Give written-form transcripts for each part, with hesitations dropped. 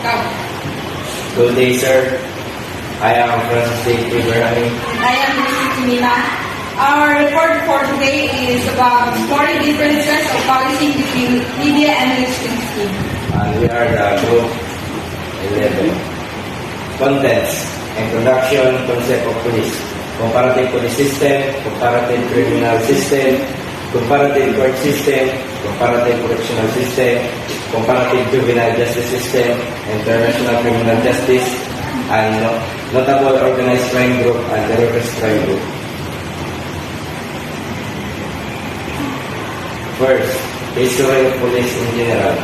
Ikaw. Good day, sir. I am Francis Berjame. And I am Cristy Tumimang. Our report for today is about exploring differences of policy between Libya and Cristy. And we are the group 11. Contents: Introduction, Concept of Police, Comparative Police System, Comparative Criminal System, Comparative Court System, Comparative Correctional System, Comparative Juvenile Justice System, International Criminal Justice, and Notable Organized Crime Group and Terrorist Crime Group. First, history of police in general.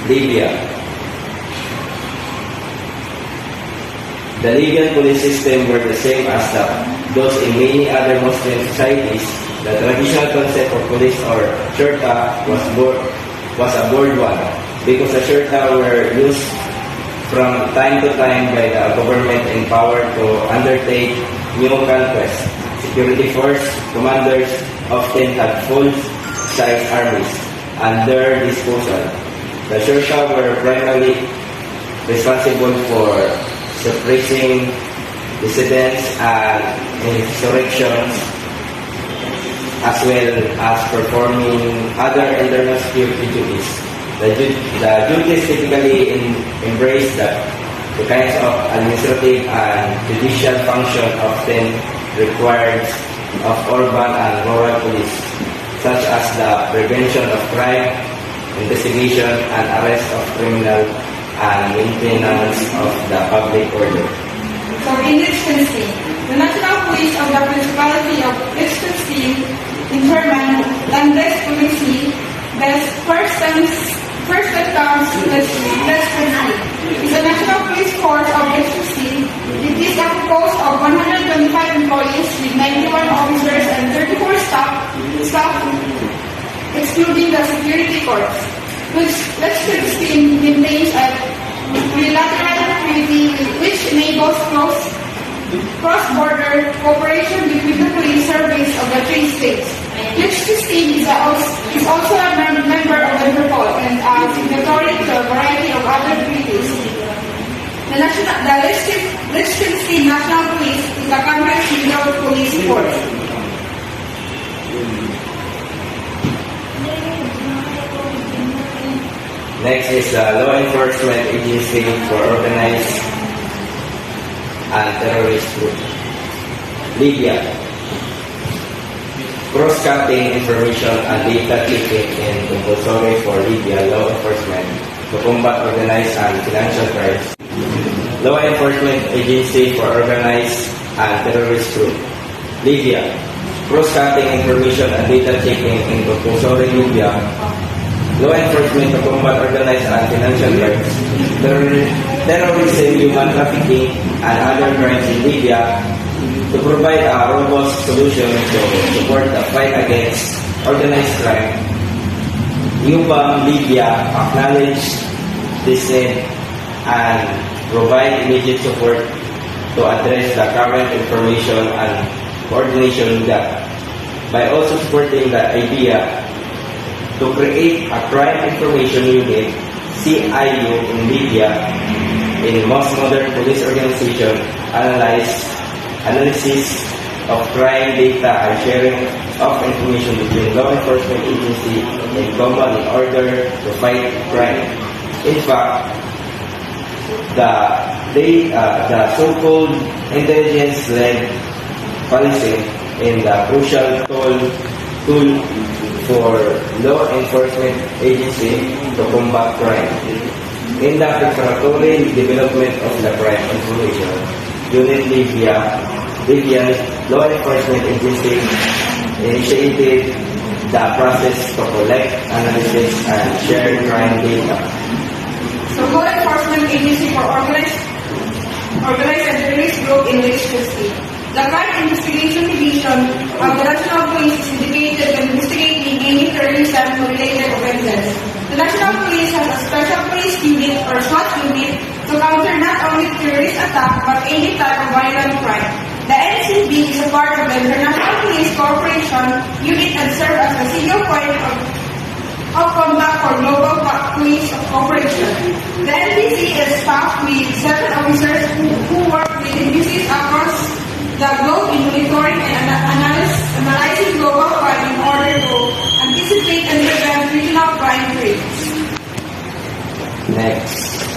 Libya. The Libyan police system were the same as those in many other Muslim societies. The traditional concept of police or shurta was a bold one because the shurta were used from time to time by the government in power to undertake new conquests. Security force commanders often had full-size armies at their disposal. The shurta were primarily responsible for suppressing dissidents and insurrections, as well as performing other internal security duties. The duties typically embrace the kinds of administrative and judicial function often required of urban and rural police, such as the prevention of crime, investigation and arrest of criminals, and maintenance of the public order. So in Cristy, the National Police of the Principality of Cristy in German, Landespolizei, the first that comes to the Cristy, is the National Police Force of Cristy. It is composed of 125 employees with 91 officers and 34 staff excluding the security corps. Cristy maintains a unilateral treaty which enables cross-border cooperation between the police service of the three states. Cristy is also a member of Interpol and a signatory to a variety of other treaties. The Cristy National Police is a country-single police force. Next is the Law Enforcement Agency for Organized and Terrorist Group. Libya. Cross-cutting information and data taking in compulsory for Libya law enforcement to combat organized and financial crimes. Law Enforcement Agency for Organized and Terrorist Group. Libya. Cross-cutting information and data taking in compulsory Libya law enforcement to combat organized and financial crimes, terrorism, human trafficking, and other crimes in Libya to provide a robust solution to support the fight against organized crime. UBAM Libya acknowledge this need and provide immediate support to address the current information and coordination gap by also supporting the idea to create a crime information unit, CIU, in Libya. In most modern police organizations, analysis of crime data and sharing of information between law enforcement agencies in common in order to fight crime. In fact, the so-called intelligence-led policing is the crucial tool for law enforcement agency to combat crime. In the preparatory development of the crime information unit, Libyan law enforcement agency initiated the process to collect, analysis, and share crime data. So law enforcement agency for organized and terrorist group in Cristy. The Crime Investigation Division of the National Police is dedicated to investigating any terrorism-related offenses. The National Police has a special police unit or SWAT unit to counter not only terrorist attack but any type of violent crime. The NCB is a part of the International Police Cooperation Unit and serves as a single point of contact for global police operation. The NPC is staffed with 7 officers who work with NPCs across the globe in monitoring and analyzing global crime in order to anticipate and prevent regional crime rates. Next.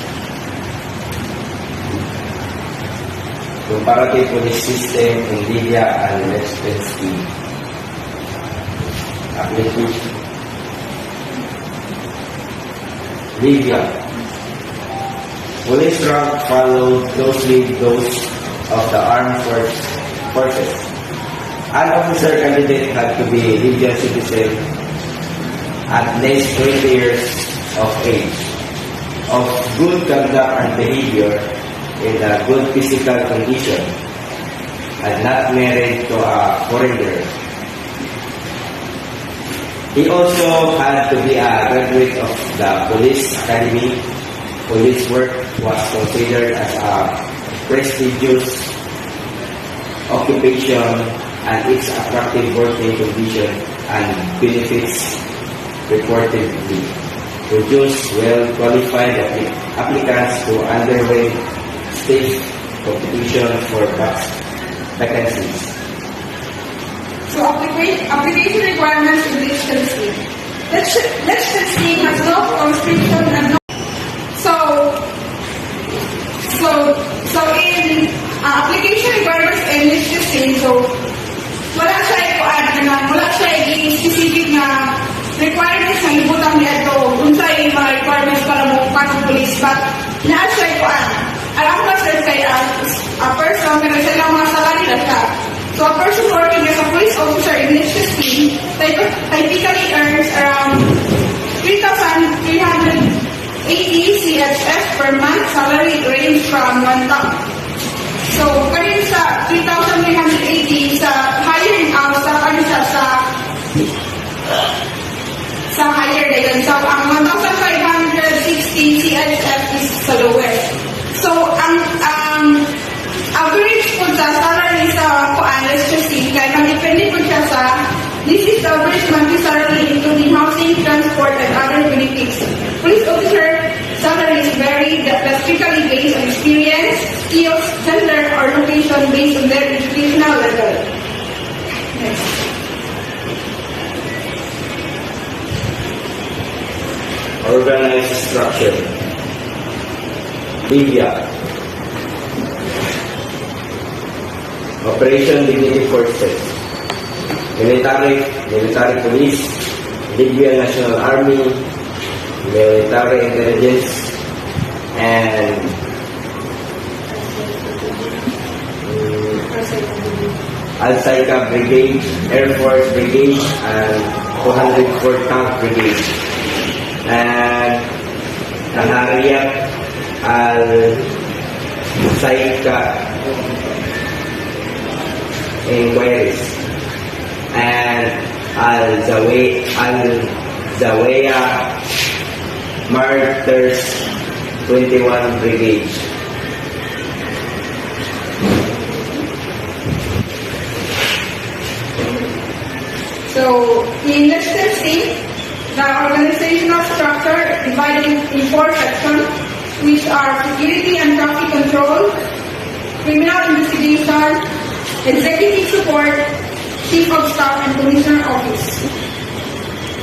Comparative police system in Libya and Cristy. Application. Libya. Police rank follow closely those of the armed forces. An officer candidate had to be a Libyan citizen at least 20 years of age, of good conduct and behavior, in a good physical condition, and not married to a foreigner. He also had to be a graduate of the police academy. Police work was considered as a prestigious occupation, and its attractive working condition and benefits reportedly produce well-qualified applicants who underwent state competition for vacancies. So application requirements in Liechtenstein. Liechtenstein has no conscription and no. So in application requirements in Liechtenstein, so wala siya specific na requirements na ibutang niya ito. Unsay mga requirements para mo pasok police, but na-siya ito alam ko sir kay a person na sila mga salary na siya. So a person working as a police officer in Liechtenstein typically earns around 3,380 CHF per month. Salary range from 1,000. So kanin sa 3,380 sa higher sa higher level. So ang 1,560 CHF is sa lowest. So ang average po sa salary sa Liechtenstein, kaya depende po siya sa this is the average monthly salary including housing, transport, and other benefits. Police officer salaries vary drastically based on experience, skills, gender, or location based on their educational level. Next. Organized structure. Libya. Operation Dignity Forces. Military Police, Libyan National Army, Military Intelligence, and Al-Saika Brigade, Air Force Brigade, and 204th Tank Brigade, and Al-Hariyat Al-Saika Inquiries, and Al-Zawiya Martyrs 21 Brigade. So, in Liechtenstein, the organizational structure divided in 4 sections, which are security and traffic control, criminal investigation, executive support, chief of staff and commissioner office,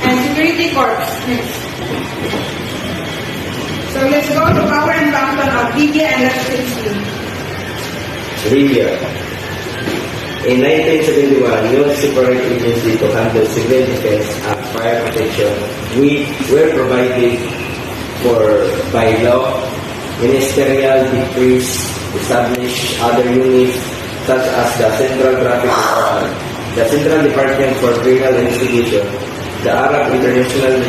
and security corps. Next. So let's go to power and function of Libya and Liechtenstein. Libya. In 1971, new separate agency to handle civil defense and fire protection were provided for by law. Ministerial decrees established other units such as the Central Traffic Department, the Central Department for Criminal Investigation, the Arab International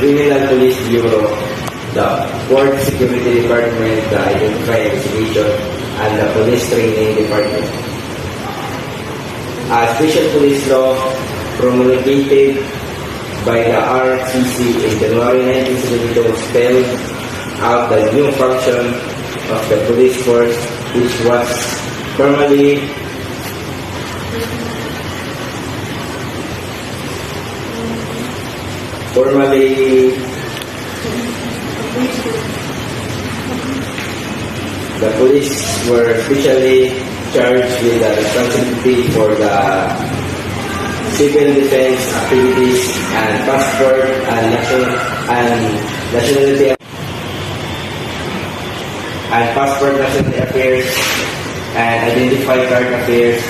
Criminal Police Bureau, the Port Security Department, the Identify Investigation, and the Police Training Department. A special police law promulgated by the RCC in January 1972 spelled out the new function of the police force, which was formally The police were specially charged with the responsibility for the civil defense activities and passport and nationality affairs and identify card affairs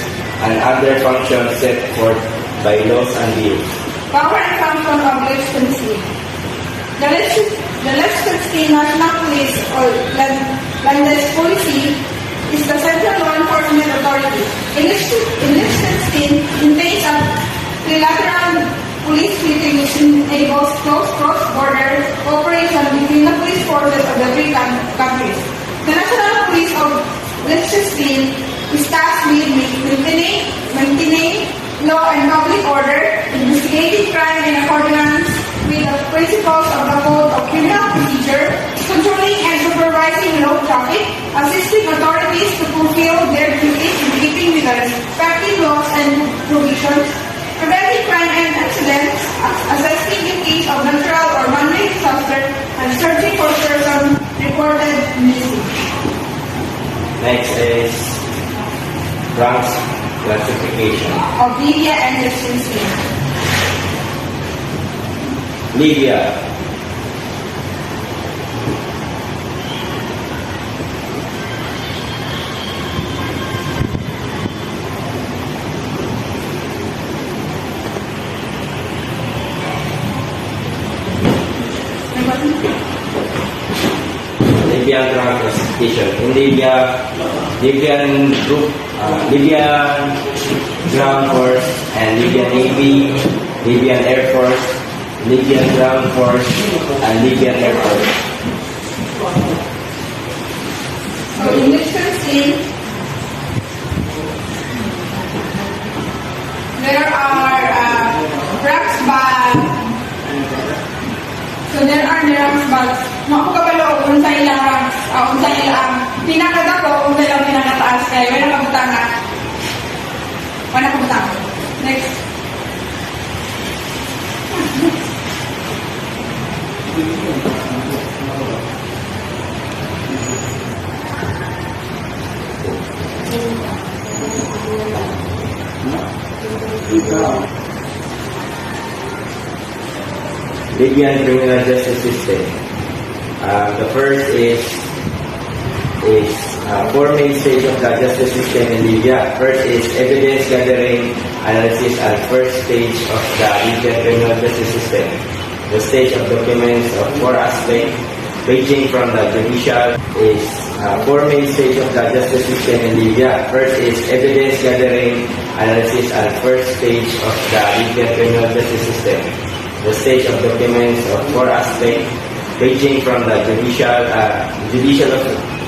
and other functions set forth by laws and bills. Power and function of Liechtenstein. The Liechtenstein National Police or Landespolizei is the central law enforcement authority. In Liechtenstein contains a trilateral police treaty which enables close cross-border cooperation between the police forces of the three countries. The National Police of Liechtenstein is tasked with maintaining law and public order, investigating crime in accordance with the principles of the Code of Criminal Procedure, controlling and supervising road traffic, assisting authorities to fulfill their duties in keeping with the respective laws and provisions, preventing crime and accidents, assessing in case of natural or man-made disaster, and searching for persons reported missing. Next is ranks classification. Of Libya and Liechtenstein. Libya. Libyan rank classification. In Libya, Libyan group, Libyan Ground Force and Libyan Navy, Libyan Air Force, Libyan Ground Force, and Libyan Air Force. So in Liechtenstein, there are ranks bag. So there are the ranks bags. Makukabalo kung sa ilang ranks, kung sa ilang pinakadako, kung sa ilang pinakataas kayo, wala kabutanga. Wala kabutanga. Next. Libyan criminal justice system. The first is four main stage of the justice system in Libya. First is evidence gathering, analysis, and first stage of the Libyan criminal justice system. The stage of documents of four aspects, ranging from the judicial is four main stage of the justice system in Libya. First is evidence gathering, analysis, and first stage of the Libyan criminal justice system. The stage of documents of four aspects, ranging from the judicial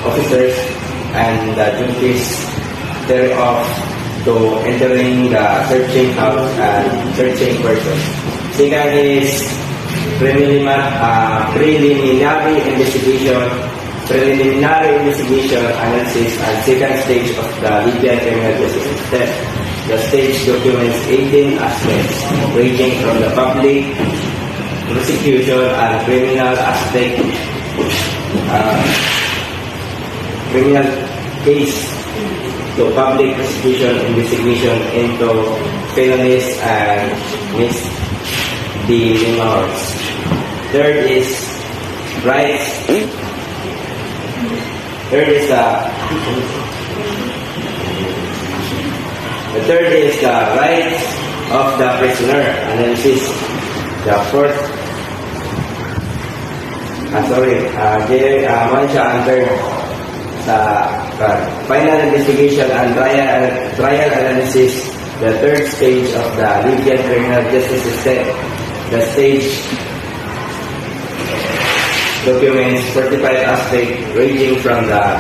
officers and the duties thereof to entering the searching house and searching person. Second is preliminary investigation, analysis, and second stage of the Libyan criminal justice system. The stage documents 18 aspects, ranging from the public, prosecution, and criminal aspect, criminal case to public prosecution, investigation into felonies and misdemeanors. Third is rights. The third is the rights of the prisoner, analysis. The fourth, man siya under sa final investigation and trial analysis. The third stage of the Libyan criminal justice system. The stage documents 45 aspects, ranging from the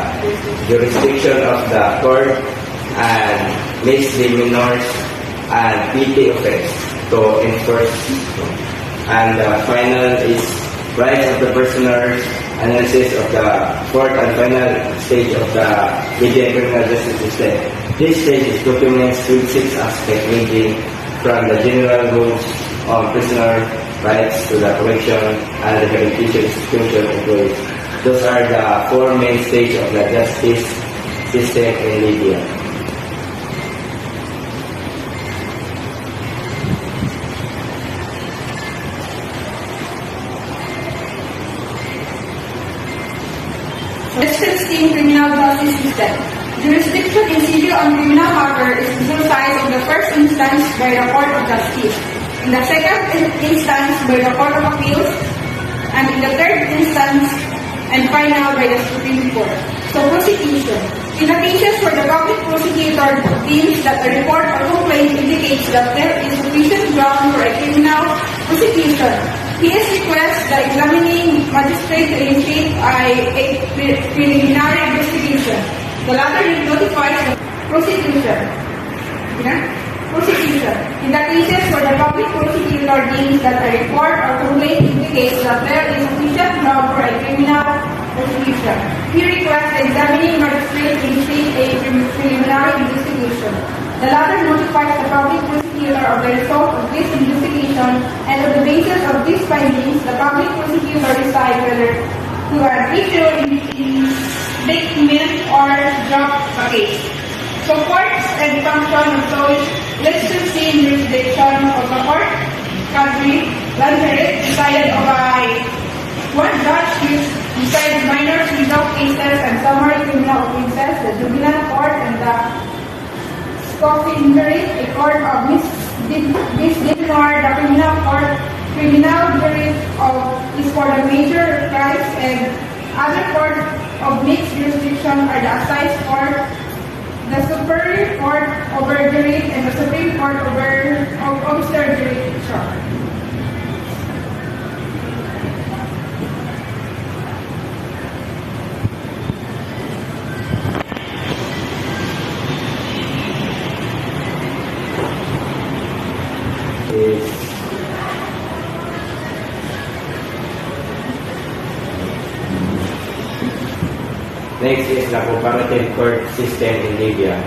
jurisdiction of the court and misdemeanors and petty offense to enforce. And the final is rights of the prisoner, analysis of the fourth and final stage of the Libyan criminal justice system. This stage is documents 26 aspects, ranging from the general rules of prisoner rights to the correction and rehabilitation institution employees. Those are the four mainstays of the justice system in Libya. Justice in criminal justice system. Jurisdiction in civil and criminal matter is exercised in the first instance by the Court of Justice, in the second instance by the Court of Appeals, and in the third instance and final by the Supreme Court. So prosecution. In the cases where the public prosecutor deems that the report or complaint indicates that there is sufficient ground for a criminal prosecution, he is requested the examining magistrate to initiate a preliminary investigation. The latter notifies the prosecution. In the cases where the public prosecutor deems that a report or complaint indicates that there is sufficient ground for a criminal prosecution, he requests the examining magistrate to initiate a preliminary investigation. The latter notifies the public prosecutor of the result of this investigation, and on the basis of these findings, the public prosecutor decides whether to issue indictment or drop a case. So courts and function of those listed in jurisdiction of the court country, Lanzaret, decided by one judge which decides minor civil cases and summary criminal offenses, the juvenile court and the Scotlandry, a court of misdemeanor, the criminal court, criminal jury is for the major crimes, and other courts of mixed jurisdiction are the assize court, the superior court over jury, and the supreme court over officer jurisdiction. Next is the comparative court system in Libya.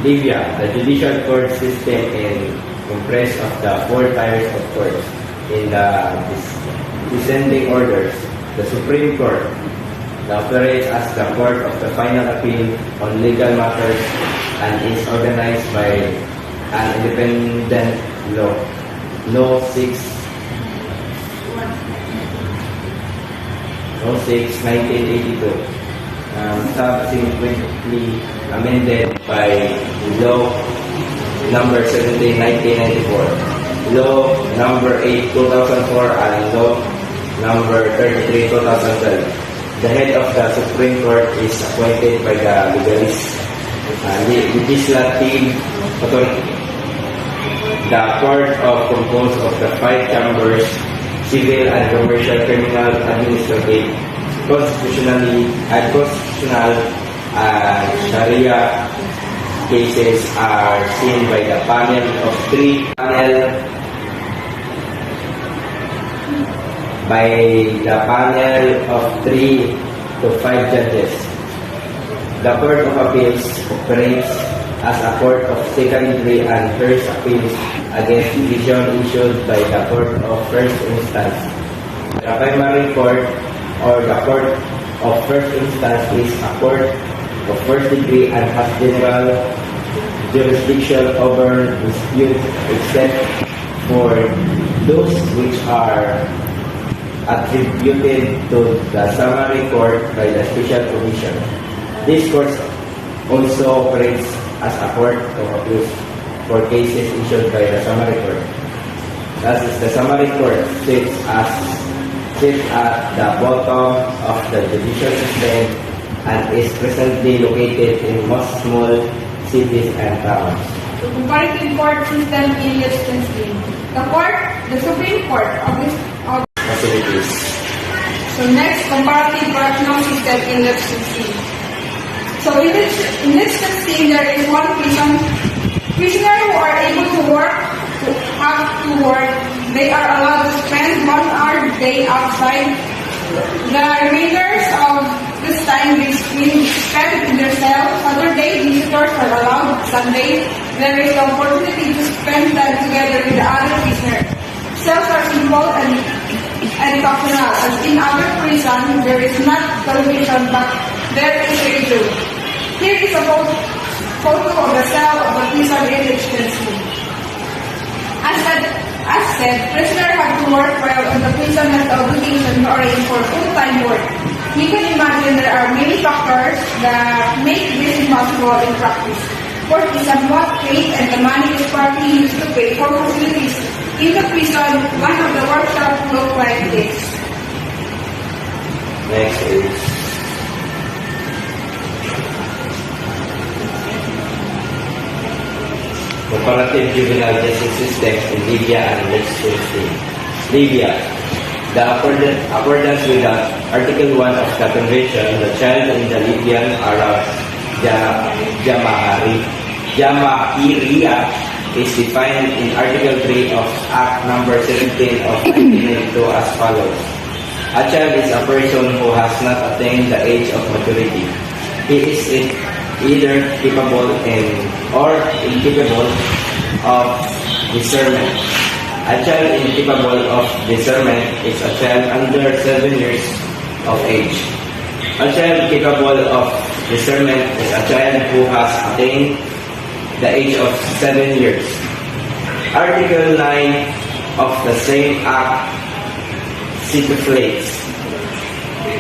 Libya, the judicial court system is comprised of the four tiers of courts in the descending orders. The Supreme Court that operates as the court of the final appeal on legal matters and is organized by an independent Law 6/1982, subsequently amended by Law Number 17/1994, Law Number 8/2004, and Law Number 33/2012. The head of the Supreme Court is appointed by the legislative authority. The court of composed of the five chambers, civil and commercial, criminal, administrative, constitutional, Sharia cases are seen by the panel of three to 5 judges. The Court of Appeals operates as a court of secondary and first appeals against decisions issued by the court of first instance. The primary court or the court of first instance is a court of first degree and has general jurisdiction over disputes except for those which are attributed to the summary court by the special commission. This court also operates as a court of appeals for cases issued by the summary court. Thus, the summary court sits at the bottom of the judicial system and is presently located in most small cities and towns. The comparative court system in Liechtenstein. The Supreme Court of facilities. So next, comparative correctional system in Liechtenstein. So in Liechtenstein, there is one prison. Prisoners who are able to work, they are allowed to spend 1 hour a day outside. The remainders of the this time is being spent in their cell. Saturday, visitors are allowed. Sunday, there is the opportunity to spend time together with the other prisoners. Cells are simple and functional. As in other prisons, there is not television, but there is radio. Here is a photo of the cell of the prison in Liechtenstein. As said, prisoners have to work while on the prison has the obligation to arrange for full-time work. You can imagine there are many factors that make this impossible in practice. Work is somewhat paid and the money is partly used to pay for facilities. In the prison, one of the workshops look like this. Next is comparative juvenile justice system in Libya and Liechtenstein. Libya. The accordance with the Article 1 of the Convention, the child in the Libyan Arab Jamahiriya is defined in Article 3 of Act Number 17 of 1992 as follows. A child is a person who has not attained the age of maturity. He is either capable or incapable of discernment. A child incapable of discernment is a child under 7 years of age. A child capable of discernment is a child who has attained the age of 7 years. Article 9 of the same act stipulates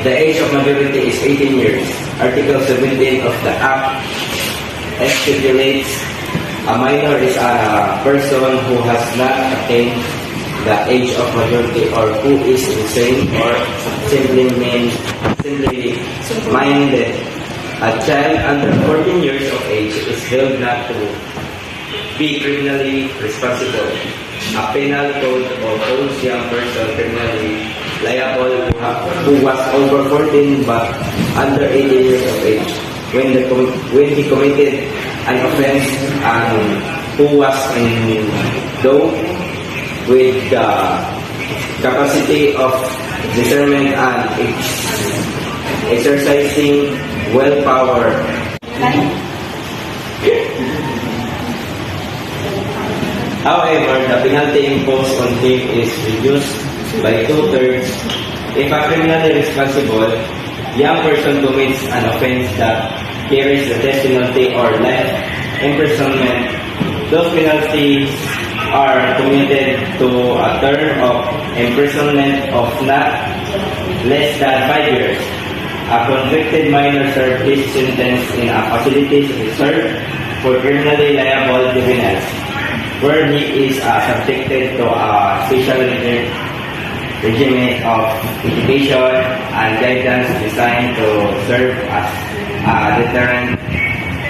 the age of majority is 18 years. Article 17 of the act stipulates a minor is a person who has not attained the age of majority or who is insane or simply minded. A child under 14 years of age is held not to be criminally responsible. A penal code holds young person criminally liable who was over 14 but under 18 years of age when he committed an offense and who was endowed with the capacity of discernment and exercising willpower. However, the penalty imposed on him is reduced by 2/3 if a criminally responsible young person commits an offense that carries the death penalty or life imprisonment. Those penalties are commuted to a term of imprisonment of not less than 5 years. A convicted minor served his sentence in a facility reserved for criminally liable juveniles, where he is subjected to a special regime of education and guidance designed to serve as a deterrent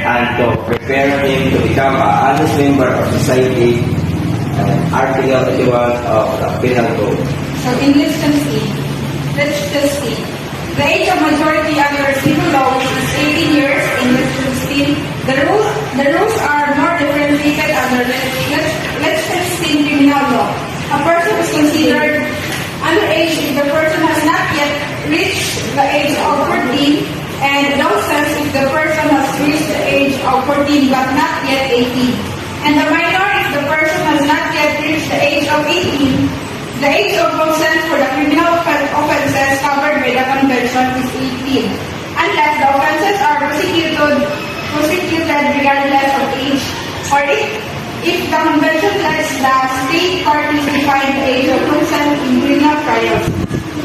and to prepare him to become an honest member of society. Article 81 of the Penal Code. So in Liechtenstein, the age of majority under civil law is 18 years in Liechtenstein. The rules are more differentiated under Liechtenstein criminal law. A person is considered underage if the person has not yet reached the age of 14, and adolescent if the person has reached the age of 14 but not yet 18. And the minor if the person has not yet reached the age of 18. The age of consent for the criminal offenses covered by the convention is 18, unless the offenses are prosecuted regardless of age, or if the convention lets the state parties define the age of consent in criminal trials.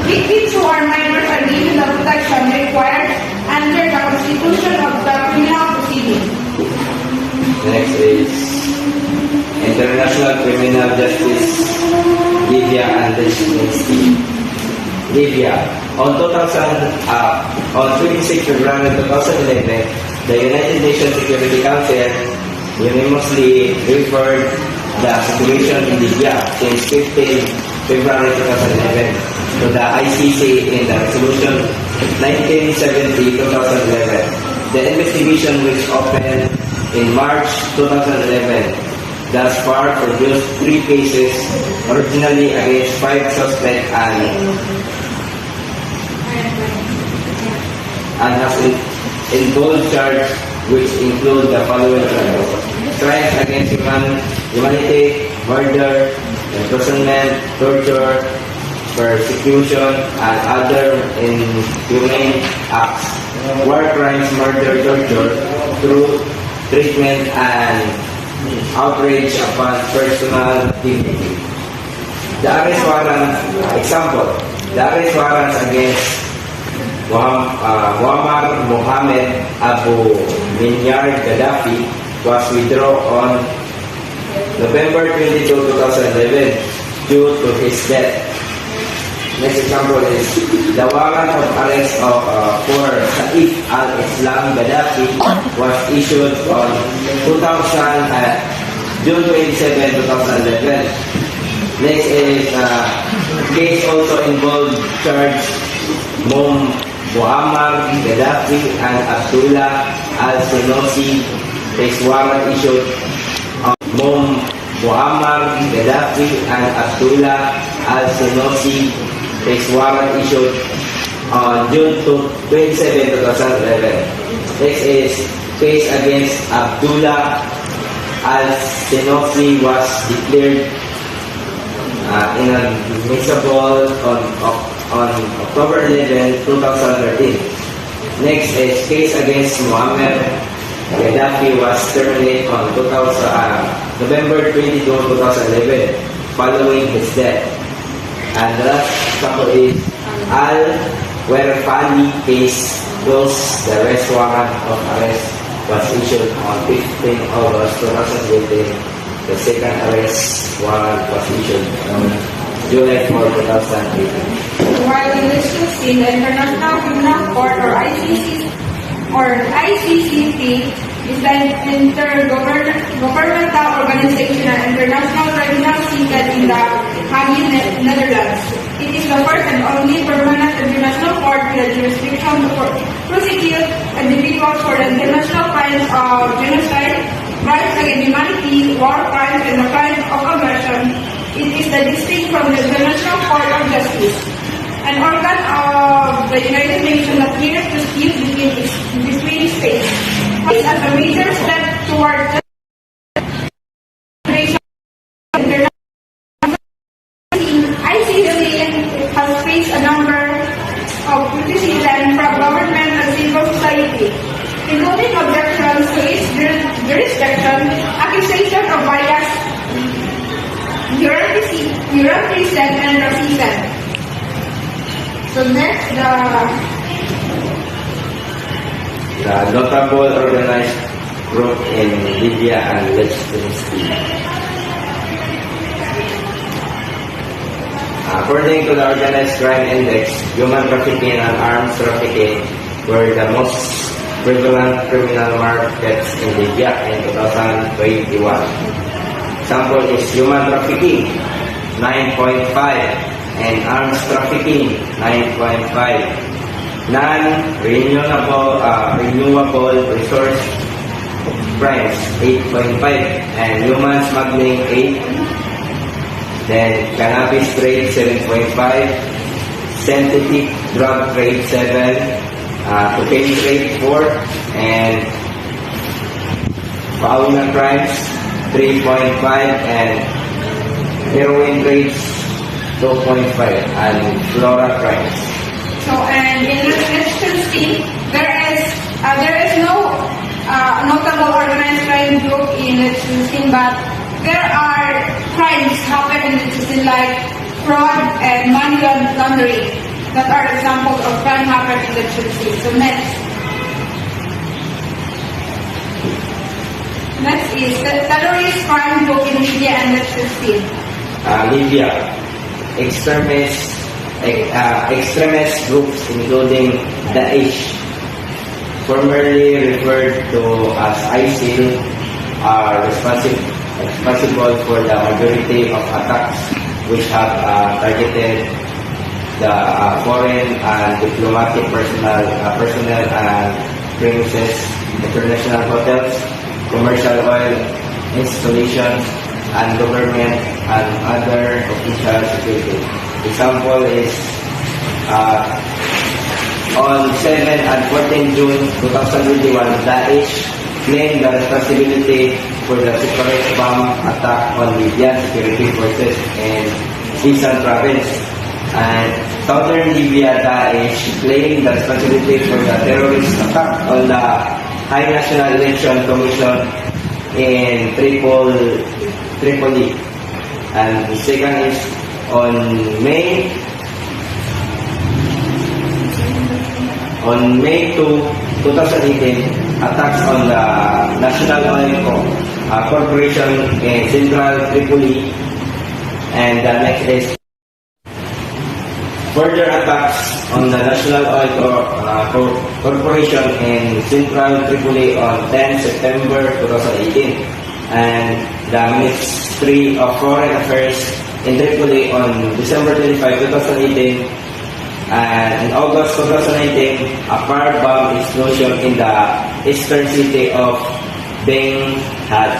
Victims who are minors are given the protection required under the Constitution of the criminal proceeding. Next is International Criminal Justice, Libya and Liechtenstein. Libya. On 26 February 2011, the United Nations Security Council unanimously referred the situation in Libya since 15 February 2011 to the ICC in the resolution 1970-2011. The investigation which opened in March 2011 thus far produced 3 cases, originally against 5 suspects and and has involved charges which include the following crimes: crimes against humanity, murder, imprisonment, torture, persecution, and other inhumane acts, war crimes, murder, torture, through treatment and outrage upon personal dignity. The arrest warrant, example, the arrest warrants against Muammar Mohammed Abu Minyar Gaddafi was withdrawn on November 22, 2011 due to his death. Next example is the warrant of arrest for Saif al-Islam Gaddafi was issued on June 27, 2011. Next is case also involved charge Muammar Gaddafi and Abdullah al-Senosi. Case warrant issued on Muammar Gaddafi and Abdullah al-Senosi. Case warrant issued on June 27, 2011. Next is case against Abdullah al-Senosi was declared inadmissible on October 11, 2013. Next is case against Muammar Gaddafi was terminated on November 22, 2011 following his death. And the last couple is Al-Werfani case closed. The arrest warrant of arrest was issued on 15 August 2020. The second arrest warrant was issued on July 4, 2018. While in this in the International Criminal Court or ICCT is an intergovernmental organization and international tribunal seated in the Hague, Netherlands. It is the first and only permanent international court with a jurisdiction to prosecute individuals for the international crimes of genocide, crimes against humanity, war crimes, and the crimes of aggression. It is distinct from the International Court of Justice, an organ of the United Nations that hears disputes between states. It is a major step toward ICC has faced a number of criticism from government and civil society, including objections to its jurisdiction, accusation of bias, bureaucracy, and racism. So next, the notable organized group in Libya and Liechtenstein. According to the Organized Crime Index, human trafficking and arms trafficking were the most prevalent criminal markets in Libya in 2021. Example is human trafficking, 9.5, and arms trafficking, 9.5. Non-renewable resource crimes, 8.5, and human smuggling, 8. Then cannabis trade, 7.5, synthetic drug trade, 7, cocaine trade, 4, and fauna crimes, 3.5, and heroin trades, 2.5, and flora crimes. So, and in Liechtenstein, there is no notable organized crime group in Liechtenstein, but there are crimes happen in Liechtenstein like fraud and money laundering that are examples of crime happen in Liechtenstein. So next is the terrorist crime group in Libya and Liechtenstein. Libya, extremist groups including Daesh, formerly referred to as ISIL, are responsible for the majority of attacks which have targeted the foreign and diplomatic personnel and premises, international hotels, commercial oil installations, and government and other official security. Example is On 7 and 14 June 2021, Daesh claimed the responsibility for the separate bomb attack on Libyan security forces in Sisan province. And southern Libya, Daesh claimed the responsibility for the terrorist attack on the High National Election Commission in Tripoli. And the second is on May 2, 2018, attacks on the National Oil Corporation in Central Tripoli. And the next is further attacks on the National Oil Corporation in Central Tripoli on 10 September 2018. And the Ministry of Foreign Affairs in Tripoli on December 25, 2018. And in August 2019, a firebomb explosion in the eastern city of Benghaz.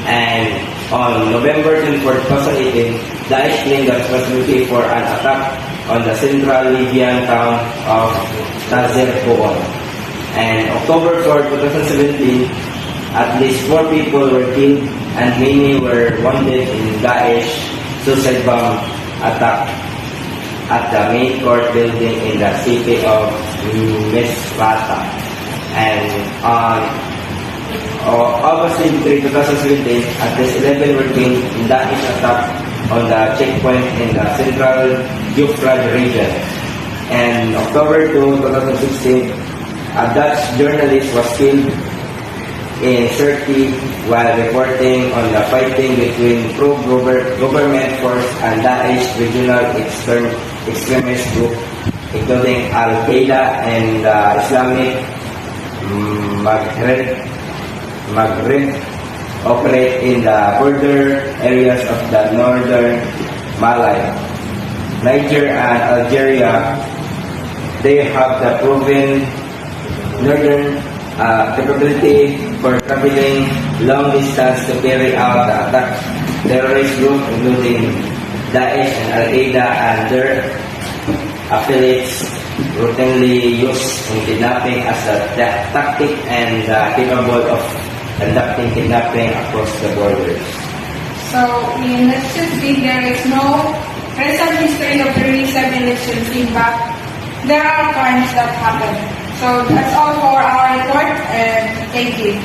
And on November 24, 2018, Daesh claimed the responsibility for an attack on the central Libyan town of Tazir. And October 4, 2017, at least 4 people were killed and many were wounded in Daesh suicide bomb attack at the main court building in the city of Misrata. And on August 23, 2017, at least 11 were killed in Daesh attack on the checkpoint in the central Euphrates region. And October 2, 2016, a Dutch journalist was killed in Turkey while reporting on the fighting between pro-government force and Daesh regional extremist group, including Al-Qaeda and the Islamic Maghreb operate in the border areas of the northern Malay, Niger and Algeria. They have the proven northern capability for traveling long distance to carry out the attack. Terrorist group including Daesh and Al-Qaeda and their affiliates routinely use in kidnapping as a tactic and capable of conducting kidnapping across the borders. So in election scene, there is no recent history of the recent election scene, but there are crimes that happen. So that's all for our report, and thank you.